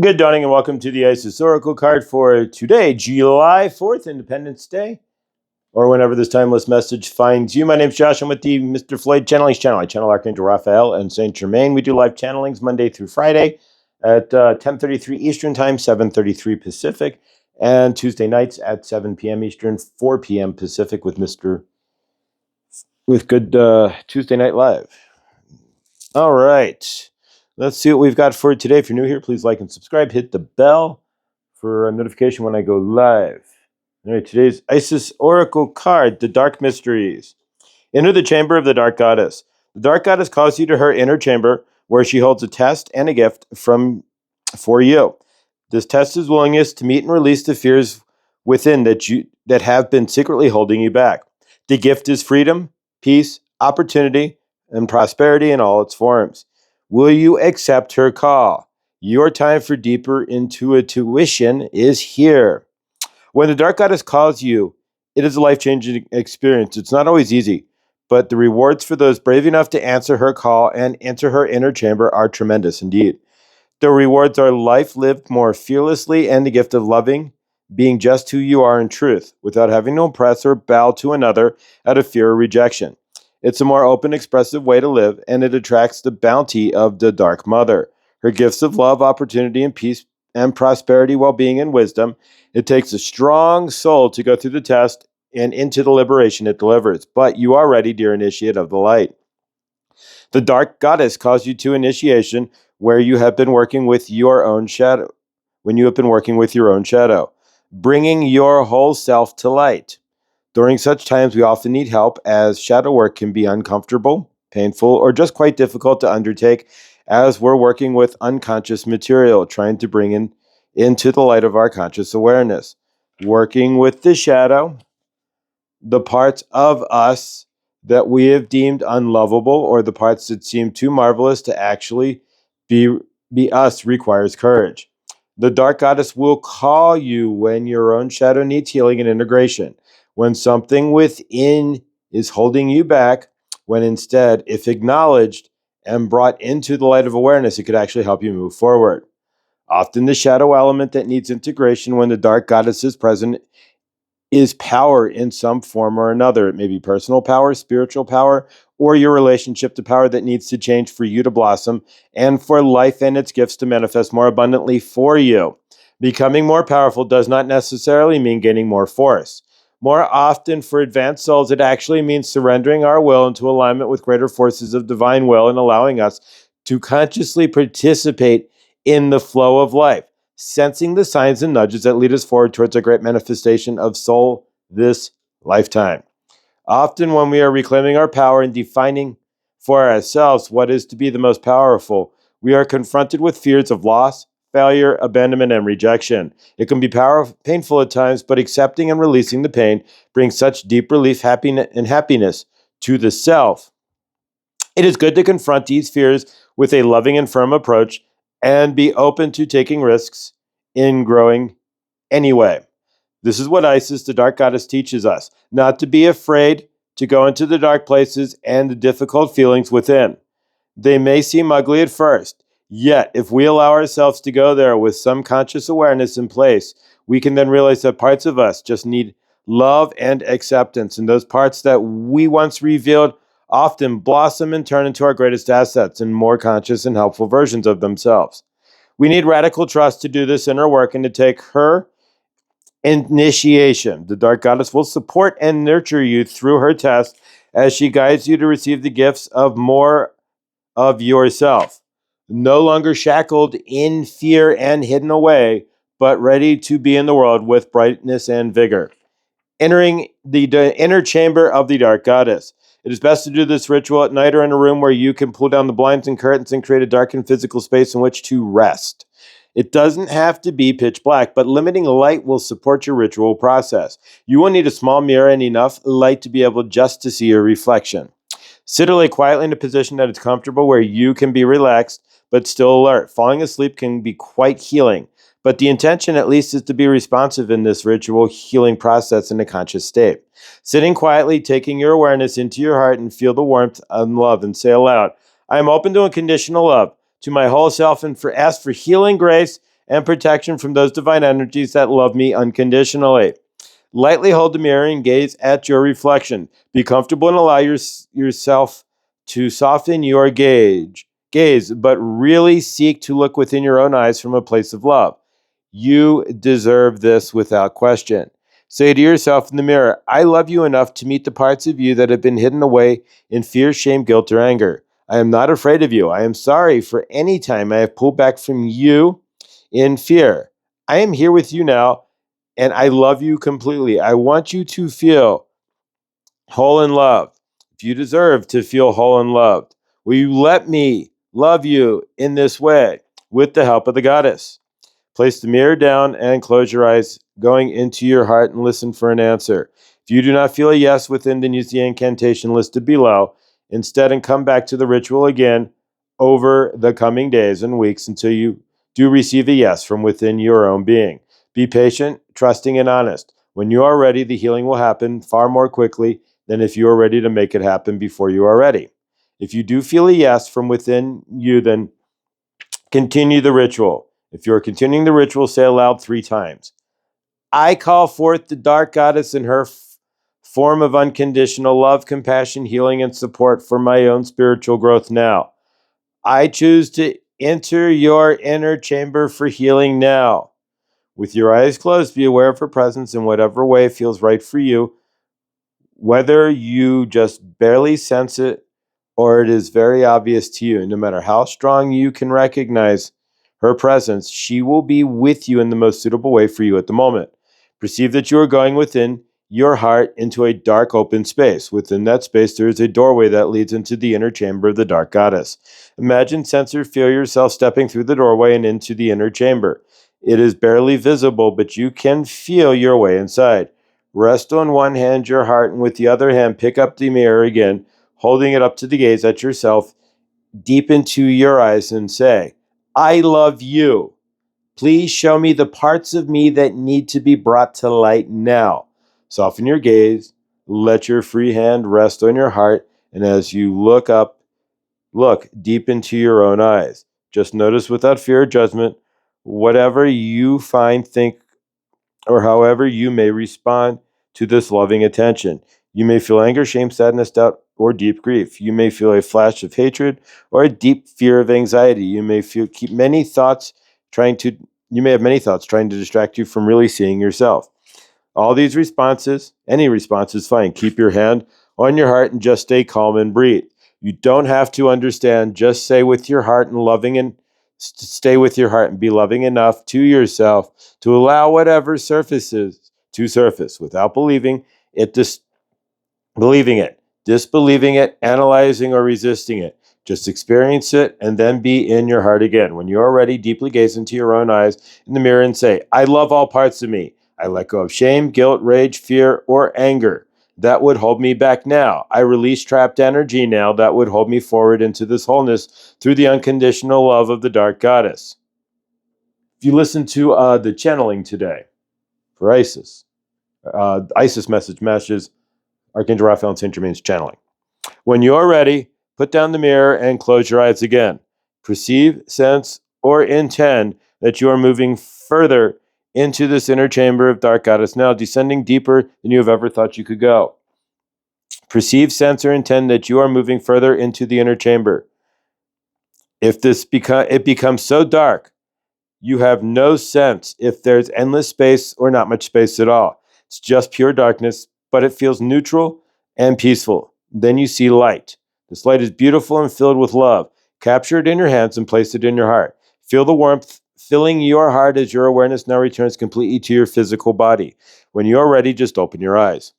Good dawning and welcome to the ISIS Oracle card for today, July 4th, Independence Day, or whenever this timeless message finds you. My name's Josh. I'm with the Mr. Floyd Channelings channel. I channel Archangel Raphael and Saint Germain. We do live channelings Monday through Friday at 10:33 Eastern Time, 7:33 Pacific, and Tuesday nights at 7 p.m. Eastern, 4 p.m. Pacific with good Tuesday Night Live. All right. Let's see what we've got for today. If you're new here, please like and subscribe. Hit the bell for a notification when I go live. All right, today's Isis Oracle card, the Dark Mysteries. Enter the chamber of the Dark Goddess. The Dark Goddess calls you to her inner chamber where she holds a test and a gift for you. This test is willingness to meet and release the fears within that have been secretly holding you back. The gift is freedom, peace, opportunity, and prosperity in all its forms. Will you accept her call? Your time for deeper intuition is here. When the Dark Goddess calls you, it is a life-changing experience. It's not always easy, but the rewards for those brave enough to answer her call and enter her inner chamber are tremendous indeed. The rewards are life lived more fearlessly and the gift of loving, being just who you are in truth, without having to impress or bow to another out of fear or rejection. It's a more open, expressive way to live, and it attracts the bounty of the Dark Mother. Her gifts of love, opportunity, and peace and prosperity, well-being, and wisdom. It takes a strong soul to go through the test and into the liberation it delivers. But you are ready, dear initiate of the light. The Dark Goddess calls you to initiation where you have been working with your own shadow, when you have been working with your own shadow, bringing your whole self to light. During such times, we often need help as shadow work can be uncomfortable, painful, or just quite difficult to undertake as we're working with unconscious material, trying to bring into the light of our conscious awareness. Working with the shadow, the parts of us that we have deemed unlovable or the parts that seem too marvelous to actually be, be us requires courage. The Dark Goddess will call you when your own shadow needs healing and integration, when something within is holding you back, when instead, if acknowledged and brought into the light of awareness, it could actually help you move forward. Often the shadow element that needs integration when the Dark Goddess is present is power in some form or another. It may be personal power, spiritual power, or your relationship to power that needs to change for you to blossom and for life and its gifts to manifest more abundantly for you. Becoming more powerful does not necessarily mean gaining more force. More often, for advanced souls, it actually means surrendering our will into alignment with greater forces of divine will and allowing us to consciously participate in the flow of life, sensing the signs and nudges that lead us forward towards a great manifestation of soul this lifetime. Often, when we are reclaiming our power and defining for ourselves what is to be the most powerful, we are confronted with fears of loss, failure, abandonment, and rejection. It can be painful at times, but accepting and releasing the pain brings such deep relief, happiness to the self. It is good to confront these fears with a loving and firm approach and be open to taking risks in growing anyway. This is what Isis, the Dark Goddess, teaches us, not to be afraid to go into the dark places and the difficult feelings within. They may seem ugly at first, yet if we allow ourselves to go there with some conscious awareness in place, we can then realize that parts of us just need love and acceptance, and those parts that we once revealed often blossom and turn into our greatest assets and more conscious and helpful versions of themselves. We need radical trust to do this inner work and to take her initiation. The Dark Goddess will support and nurture you through her test as she guides you to receive the gifts of more of yourself. No longer shackled in fear and hidden away, but ready to be in the world with brightness and vigor. Entering the inner chamber of the Dark Goddess. It is best to do this ritual at night or in a room where you can pull down the blinds and curtains and create a darkened physical space in which to rest. It doesn't have to be pitch black, but limiting light will support your ritual process. You will need a small mirror and enough light to be able just to see your reflection. Sit or lay quietly in a position that is comfortable where you can be relaxed but still alert. Falling asleep can be quite healing, but the intention at least is to be responsive in this ritual healing process in a conscious state. Sitting quietly, taking your awareness into your heart and feel the warmth and love and say aloud, I am open to unconditional love to my whole self and ask for healing grace and protection from those divine energies that love me unconditionally. Lightly hold the mirror and gaze at your reflection. Be comfortable and allow yourself to soften your gaze, but really seek to look within your own eyes from a place of love. You deserve this without question. Say to yourself in the mirror, I love you enough to meet the parts of you that have been hidden away in fear, shame, guilt, or anger. I am not afraid of you. I am sorry for any time I have pulled back from you in fear. I am here with you now, and I love you completely. I want you to feel whole and loved. If you deserve to feel whole and loved, will you let me love you in this way with the help of the goddess? Place the mirror down and close your eyes, going into your heart, and listen for an answer. If you do not feel a yes within, then use the incantation listed below instead and come back to the ritual again over the coming days and weeks until you do receive a yes from within your own being. Be patient, trusting, and honest. When you are ready, the healing will happen far more quickly than if you are ready to make it happen before you are ready. If you do feel a yes from within you, then continue the ritual. If you are continuing the ritual, say aloud 3 times. I call forth the dark goddess in her form of unconditional love, compassion, healing, and support for my own spiritual growth now. I choose to enter your inner chamber for healing now. With your eyes closed, be aware of her presence in whatever way feels right for you, whether you just barely sense it or it is very obvious to you. No matter how strong you can recognize her presence, she will be with you in the most suitable way for you at the moment. Perceive that you are going within your heart into a dark open space. Within that space, there is a doorway that leads into the inner chamber of the dark goddess. Imagine, sense, or feel yourself stepping through the doorway and into the inner chamber. It is barely visible, but you can feel your way inside. Rest on one hand your heart, and with the other hand, pick up the mirror again, holding it up to the gaze at yourself deep into your eyes, and say, I love you. Please show me the parts of me that need to be brought to light now. Soften your gaze, let your free hand rest on your heart, and as you look up, look deep into your own eyes. Just notice without fear or judgment whatever you find, think, or however you may respond to this loving attention. You may feel anger, shame, sadness, doubt, or deep grief. You may feel a flash of hatred or a deep fear of anxiety. You may keep many thoughts trying to you may have many thoughts trying to distract you from really seeing yourself. All these responses, any response is fine. Keep your hand on your heart and just stay calm and breathe. You don't have to understand. Just say with your heart and loving and stay with your heart and be loving enough to yourself to allow whatever surfaces to surface without believing it, disbelieving it, analyzing or resisting it. Just experience it and then be in your heart again. When you're ready, deeply gaze into your own eyes in the mirror and say, I love all parts of me. I let go of shame, guilt, rage, fear, or anger that would hold me back now. I release trapped energy now that would hold me forward into this wholeness through the unconditional love of the dark goddess. If you listen to the channeling today for Isis, Isis message matches Archangel Raphael and St. Germain's channeling. When you're ready, put down the mirror and close your eyes again. Perceive, sense, or intend that you are moving further into this inner chamber of dark goddess now, descending deeper than you have ever thought you could go. Perceive, sense, or intend that you are moving further into the inner chamber. If it becomes so dark, you have no sense if there's endless space or not much space at all. It's just pure darkness, but it feels neutral and peaceful. Then you see light. This light is beautiful and filled with love. Capture it in your hands and place it in your heart. Feel the warmth filling your heart as your awareness now returns completely to your physical body. When you're ready, just open your eyes.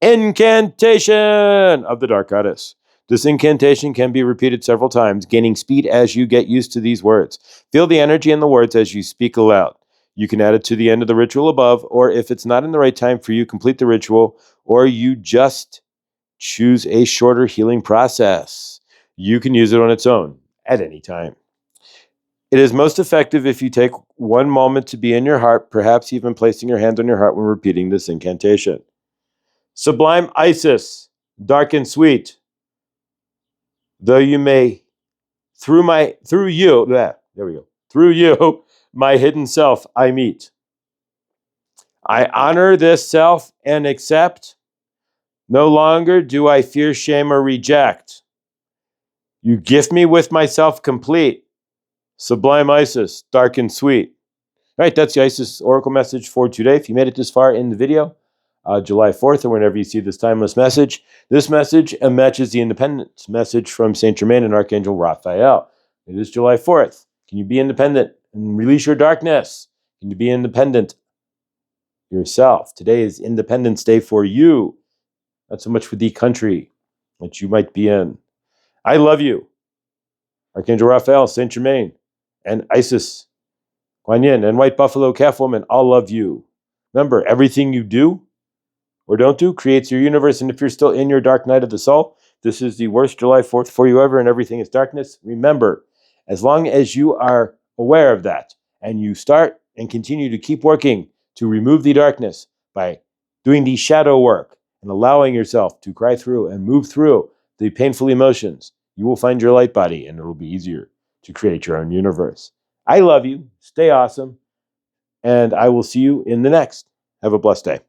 Incantation of the Dark Goddess. This incantation can be repeated several times, gaining speed as you get used to these words. Feel the energy in the words as you speak aloud. You can add it to the end of the ritual above, or if it's not in the right time for you, complete the ritual, or you just choose a shorter healing process. You can use it on its own at any time. It is most effective if you take one moment to be in your heart, perhaps even placing your hand on your heart when repeating this incantation. Sublime Isis, dark and sweet, though you may, through you, my hidden self I meet. I honor this self and accept. No longer do I fear, shame, or reject. You gift me with myself complete. Sublime Isis, dark and sweet. All right, that's the Isis Oracle message for today. If you made it this far in the video, July 4th, or whenever you see this timeless message, this message matches the independence message from Saint Germain and Archangel Raphael. It is July 4th. Can you be independent and release your darkness? Can you be independent yourself? Today is Independence Day for you, not so much for the country that you might be in. I love you. Archangel Raphael, Saint Germain, and Isis, Guan Yin, and White Buffalo Calf Woman all love you. Remember, everything you do or don't do creates your universe, and if you're still in your dark night of the soul, this is the worst July 4th for you ever, and everything is darkness. Remember, as long as you are aware of that, and you start and continue to keep working to remove the darkness by doing the shadow work and allowing yourself to cry through and move through the painful emotions, you will find your light body, and it will be easier to create your own universe. I love you. Stay awesome. And I will see you in the next. Have a blessed day.